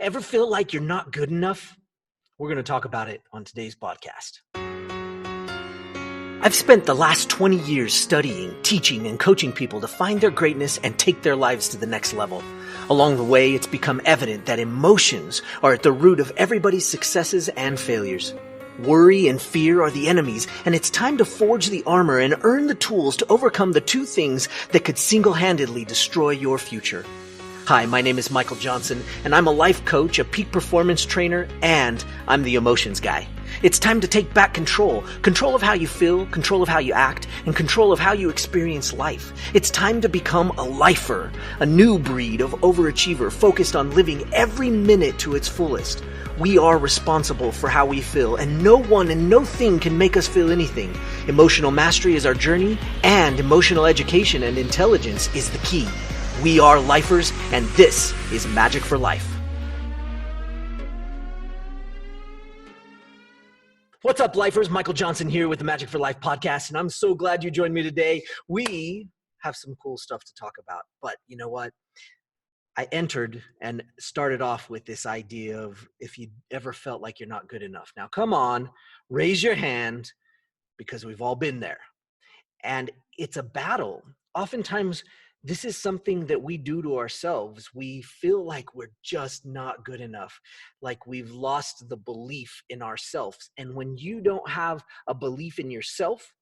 Ever feel like you're not good enough? We're going to talk about it on today's podcast. I've spent the last 20 years studying, teaching, and coaching people to find their greatness and take their lives to the next level. Along the way, it's become evident that emotions are at the root of everybody's successes and failures. Worry and fear are the enemies, and it's time to forge the armor and earn the tools to overcome the two things that could single-handedly destroy your future. Hi, my name is Michael Johnson, and I'm a life coach, a peak performance trainer, and I'm the emotions guy. It's time to take back control of how you feel, control of how you act, and control of how you experience life. It's time to become a lifer, a new breed of overachiever focused on living every minute to its fullest. We are responsible for how we feel, and no one and no thing can make us feel anything. Emotional mastery is our journey, and emotional education and intelligence is the key. We are lifers, and this is Magic for Life. What's up, lifers? Michael Johnson here with the Magic for Life podcast, and I'm so glad you joined me today. We have some cool stuff to talk about, but you know what? I entered and started off with this idea of if you ever felt like you're not good enough. Now, come on, raise your hand, because we've all been there. And it's a battle. Oftentimes, this is something that we do to ourselves. We feel like we're just not good enough, like we've lost the belief in ourselves. And when you don't have a belief in yourself,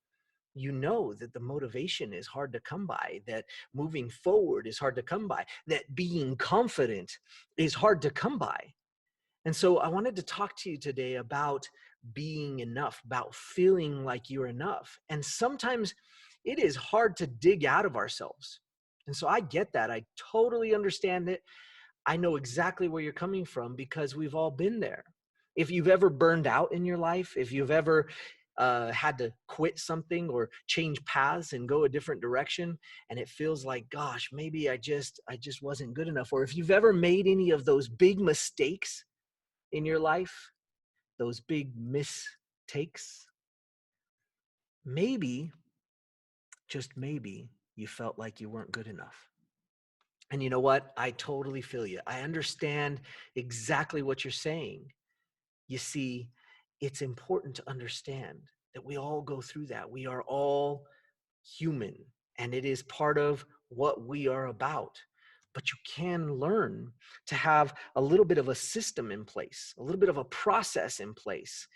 you know that the motivation is hard to come by, that moving forward is hard to come by, that being confident is hard to come by. And so I wanted to talk to you today about being enough, about feeling like you're enough. And sometimes it is hard to dig out of ourselves. And so I get that. I totally understand it. I know exactly where you're coming from because we've all been there. If you've ever burned out in your life, if you've ever had to quit something or change paths and go a different direction, and it feels like, gosh, maybe I just wasn't good enough. Or if you've ever made any of those big mistakes in your life, those big mistakes, maybe, just maybe, you felt like you weren't good enough. And you know what? I totally feel you. I understand exactly what you're saying. You see, it's important to understand that we all go through that. We are all human, and it is part of what we are about. But you can learn to have a little bit of a system in place, a little bit of a process in place,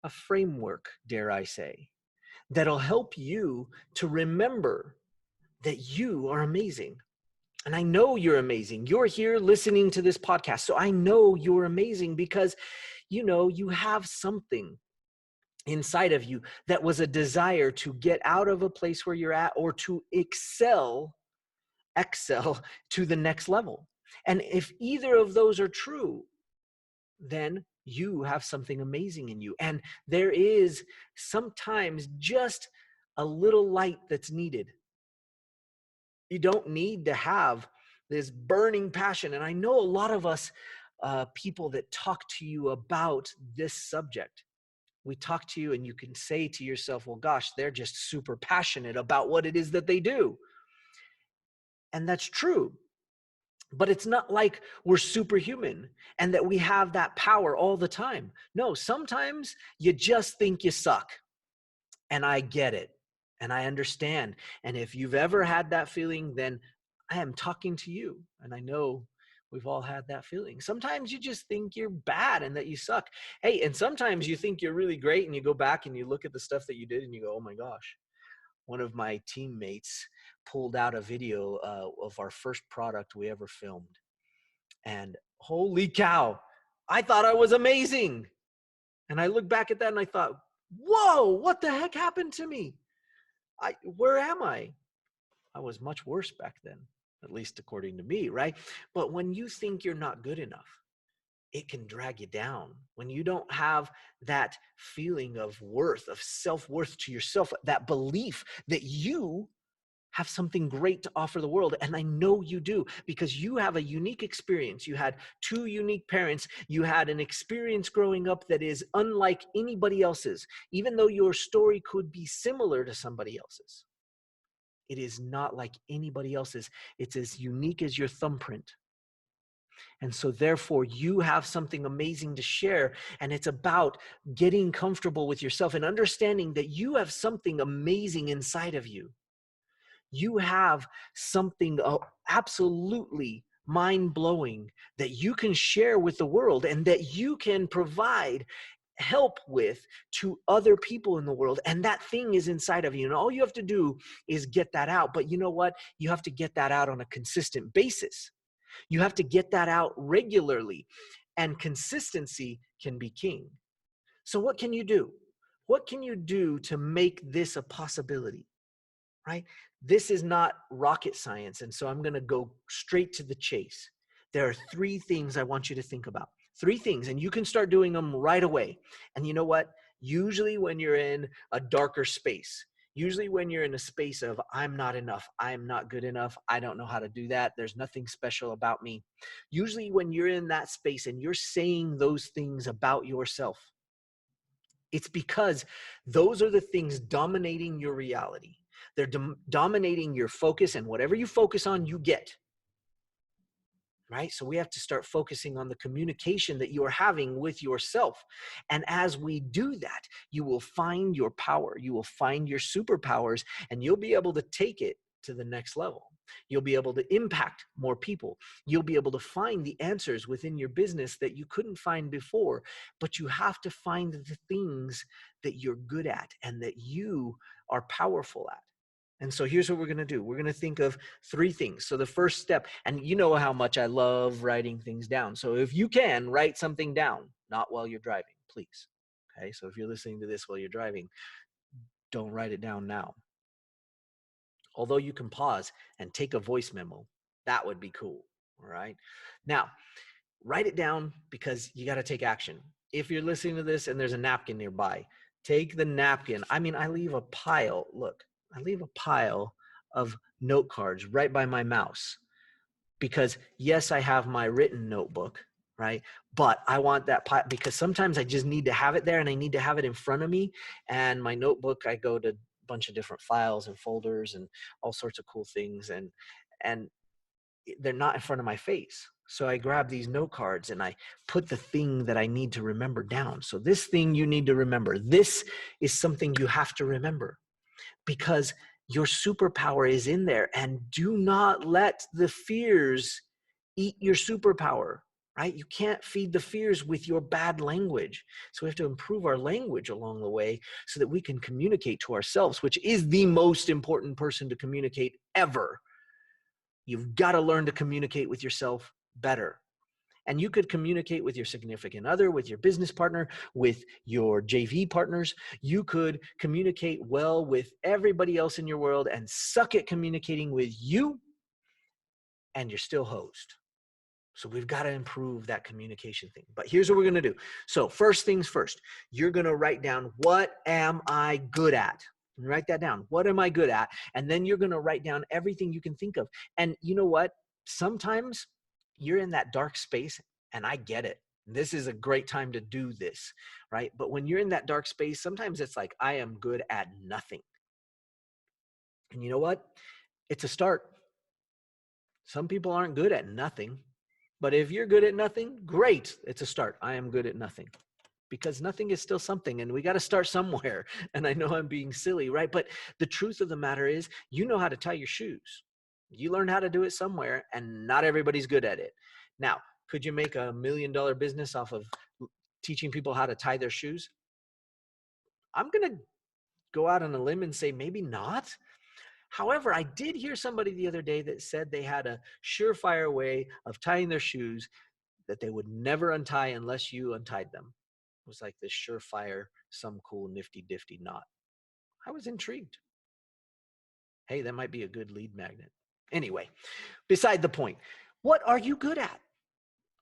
a framework, dare I say, that'll help you to remember that you are amazing. And I know you're amazing. You're here listening to this podcast. So I know you're amazing because, you have something inside of you that was a desire to get out of a place where you're at or to excel to the next level. And if either of those are true, then you have something amazing in you. And there is sometimes just a little light that's needed. You don't need to have this burning passion. And I know a lot of us people that talk to you about this subject, we talk to you and you can say to yourself, well, gosh, they're just super passionate about what it is that they do. And that's true. But it's not like we're superhuman and that we have that power all the time. No, sometimes you just think you suck. And I get it. And I understand. And if you've ever had that feeling, then I am talking to you. And I know we've all had that feeling. Sometimes you just think you're bad and that you suck. Hey, and sometimes you think you're really great and you go back and you look at the stuff that you did and you go, oh my gosh. One of my teammates pulled out a video of our first product we ever filmed. And holy cow, I thought I was amazing. And I look back at that and I thought, whoa, what the heck happened to me? Where am I? I was much worse back then, at least according to me, right? But when you think you're not good enough, it can drag you down. When you don't have that feeling of worth, of self-worth to yourself, that belief that you have something great to offer the world. And I know you do because you have a unique experience. You had two unique parents. You had an experience growing up that is unlike anybody else's. Even though your story could be similar to somebody else's, it is not like anybody else's. It's as unique as your thumbprint. And so therefore you have something amazing to share. And it's about getting comfortable with yourself and understanding that you have something amazing inside of you. You have something absolutely mind-blowing that you can share with the world and that you can provide help with to other people in the world. And that thing is inside of you. And all you have to do is get that out. But you know what? You have to get that out on a consistent basis. You have to get that out regularly. And consistency can be king. So what can you do? What can you do to make this a possibility? Right? This is not rocket science. And so I'm going to go straight to the chase. There are 3 things I want you to think about. 3 things, and you can start doing them right away. And you know what? Usually when you're in a darker space, usually when you're in a space of I'm not enough, I'm not good enough, I don't know how to do that, there's nothing special about me. Usually when you're in that space and you're saying those things about yourself, it's because those are the things dominating your reality. They're dominating your focus, and whatever you focus on, you get. Right? So we have to start focusing on the communication that you are having with yourself. And as we do that, you will find your power. You will find your superpowers, and you'll be able to take it to the next level. You'll be able to impact more people. You'll be able to find the answers within your business that you couldn't find before. But you have to find the things that you're good at and that you are powerful at. And so here's what we're going to do. We're going to think of 3 things. So the first step, and you know how much I love writing things down. So if you can, write something down, not while you're driving, please. Okay, so if you're listening to this while you're driving, don't write it down now. Although you can pause and take a voice memo, that would be cool. All right. Now, write it down because you got to take action. If you're listening to this and there's a napkin nearby, take the napkin. I mean, I leave a pile. Look, I leave a pile of note cards right by my mouse because yes, I have my written notebook, right? But I want that pile because sometimes I just need to have it there and I need to have it in front of me. And my notebook, I go to a bunch of different files and folders and all sorts of cool things. And they're not in front of my face. So I grab these note cards and I put the thing that I need to remember down. So this thing you need to remember. This is something you have to remember because your superpower is in there, and do not let the fears eat your superpower, right? You can't feed the fears with your bad language. So we have to improve our language along the way so that we can communicate to ourselves, which is the most important person to communicate ever. You've got to learn to communicate with yourself better. And you could communicate with your significant other, with your business partner, with your JV partners. You could communicate well with everybody else in your world and suck at communicating with you, and you're still hosed. So we've got to improve that communication thing. But here's what we're going to do. So first things first, you're going to write down, what am I good at? Write that down. What am I good at? And then you're going to write down everything you can think of. And you know what? Sometimes you're in that dark space, and I get it. This is a great time to do this, right? But when you're in that dark space, sometimes it's like, I am good at nothing. And you know what? It's a start. Some people aren't good at nothing. But if you're good at nothing, great. It's a start. I am good at nothing. Because nothing is still something, and we got to start somewhere. And I know I'm being silly, right? But the truth of the matter is, you know how to tie your shoes. You learned how to do it somewhere, and not everybody's good at it. Now, could you make $1 million business off of teaching people how to tie their shoes? I'm going to go out on a limb and say maybe not. However, I did hear somebody the other day that said they had a surefire way of tying their shoes that they would never untie unless you untied them. It was like this surefire, some cool nifty difty knot. I was intrigued. Hey, that might be a good lead magnet. Anyway, beside the point, what are you good at?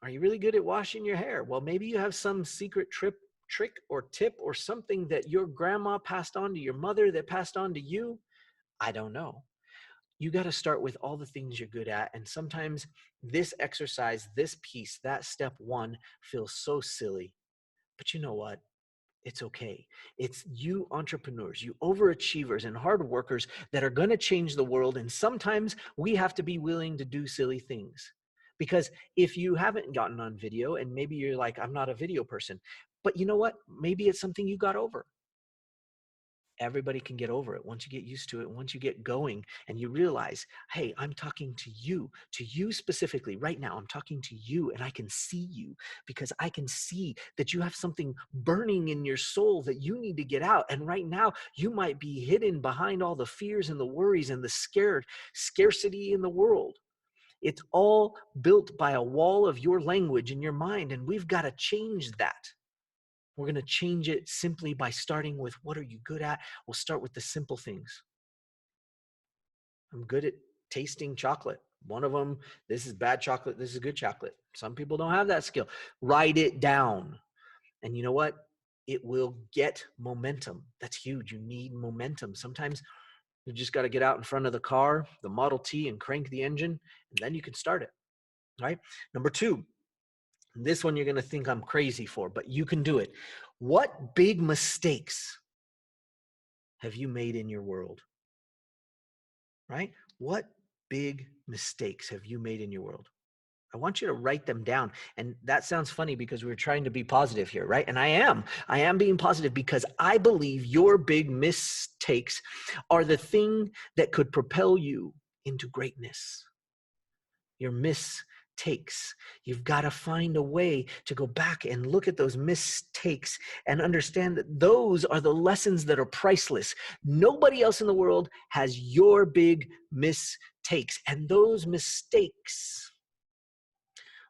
Are you really good at washing your hair? Well, maybe you have some secret trick or tip or something that your grandma passed on to your mother that passed on to you. I don't know. You got to start with all the things you're good at. And sometimes this exercise, this piece, that step 1 feels so silly. But you know what? It's okay. It's you entrepreneurs, you overachievers and hard workers that are going to change the world. And sometimes we have to be willing to do silly things Because if you haven't gotten on video and maybe you're like, I'm not a video person, but you know what? Maybe it's something you got over. Everybody can get over it once you get used to it. Once you get going and you realize, hey, I'm talking to you specifically right now. I'm talking to you and I can see you because I can see that you have something burning in your soul that you need to get out. And right now you might be hidden behind all the fears and the worries and the scarcity in the world. It's all built by a wall of your language in your mind. And we've got to change that. We're going to change it simply by starting with, what are you good at? We'll start with the simple things. I'm good at tasting chocolate. One of them, this is bad chocolate, this is good chocolate. Some people don't have that skill. Write it down. And you know what? It will get momentum. That's huge. You need momentum. Sometimes you just got to get out in front of the car, the Model T, and crank the engine, and then you can start it. Right? Number 2, this one you're going to think I'm crazy for, but you can do it. What big mistakes have you made in your world? Right? What big mistakes have you made in your world? I want you to write them down. And that sounds funny because we're trying to be positive here, right? And I am being positive because I believe your big mistakes are the thing that could propel you into greatness. Your mistakes. You've got to find a way to go back and look at those mistakes and understand that those are the lessons that are priceless. Nobody else in the world has your big mistakes. And those mistakes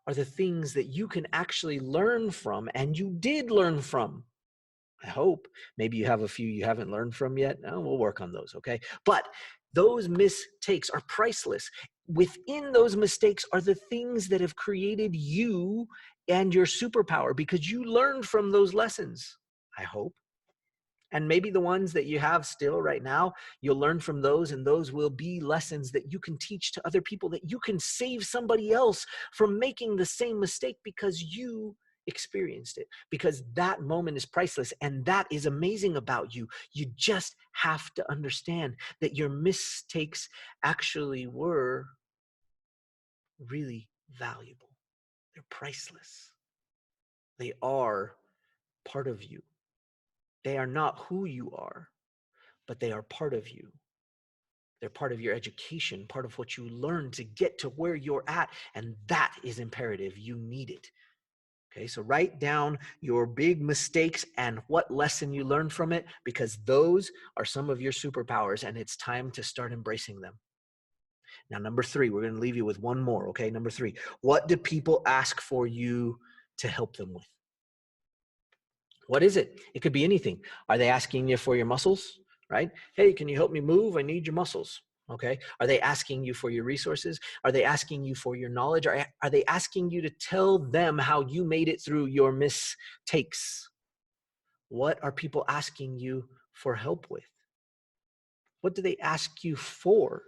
are the things that you can actually learn from, and you did learn from. I hope. Maybe you have a few you haven't learned from yet. Oh, we'll work on those, okay? But those mistakes are priceless. Within those mistakes are the things that have created you and your superpower because you learned from those lessons, I hope. And maybe the ones that you have still right now, you'll learn from those, and those will be lessons that you can teach to other people, that you can save somebody else from making the same mistake because you experienced it, because that moment is priceless. And that is amazing about you. You just have to understand that your mistakes actually were really valuable. They're priceless. They are part of you. They are not who you are, but they are part of you. They're part of your education, part of what you learn to get to where you're at. And that is imperative. You need it. Okay, so write down your big mistakes and what lesson you learned from it, because those are some of your superpowers and it's time to start embracing them. Now, number 3, we're going to leave you with one more. Okay, number 3, what do people ask for you to help them with? What is it? It could be anything. Are they asking you for your muscles, right? Hey, can you help me move? I need your muscles. Okay. Are they asking you for your resources? Are they asking you for your knowledge? Are they asking you to tell them how you made it through your mistakes? What are people asking you for help with? What do they ask you for?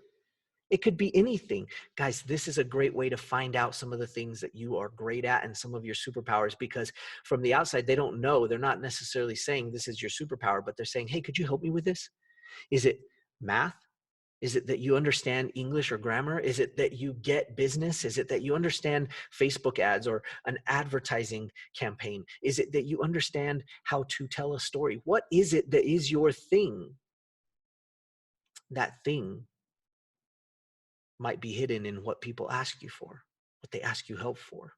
It could be anything. Guys, this is a great way to find out some of the things that you are great at and some of your superpowers, because from the outside, they don't know. They're not necessarily saying this is your superpower, but they're saying, hey, could you help me with this? Is it math? Is it that you understand English or grammar? Is it that you get business? Is it that you understand Facebook ads or an advertising campaign? Is it that you understand how to tell a story? What is it that is your thing? That thing might be hidden in what people ask you for, what they ask you help for.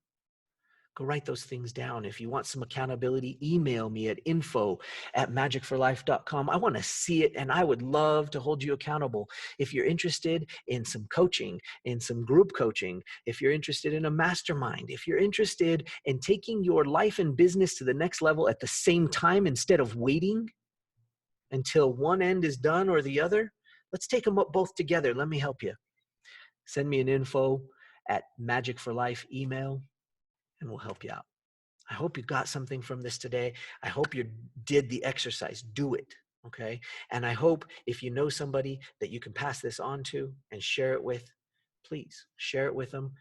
Go write those things down. If you want some accountability, email me at info@magicforlife.com. I want to see it, and I would love to hold you accountable. If you're interested in some coaching, in some group coaching, if you're interested in a mastermind, if you're interested in taking your life and business to the next level at the same time instead of waiting until one end is done or the other, let's take them up both together. Let me help you. Send me an info at Magic for Life email, and we'll help you out. I hope you got something from this today. I hope you did the exercise. Do it, okay? And I hope if you know somebody that you can pass this on to and share it with, please share it with them.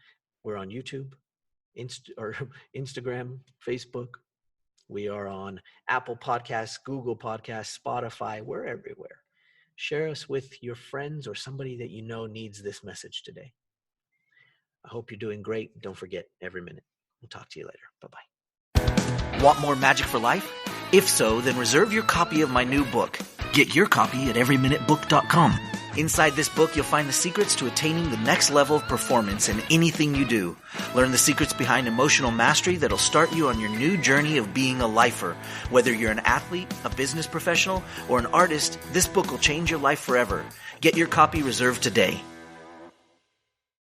We're on YouTube, Instagram, Facebook. We are on Apple Podcasts, Google Podcasts, Spotify. We're everywhere. Share us with your friends or somebody that you know needs this message today. I hope you're doing great. Don't forget, every minute. We'll talk to you later. Bye-bye. Want more magic for life? If so, then reserve your copy of my new book. Get your copy at everyminutebook.com. Inside this book, you'll find the secrets to attaining the next level of performance in anything you do. Learn the secrets behind emotional mastery that'll start you on your new journey of being a lifer. Whether you're an athlete, a business professional, or an artist, this book will change your life forever. Get your copy reserved today.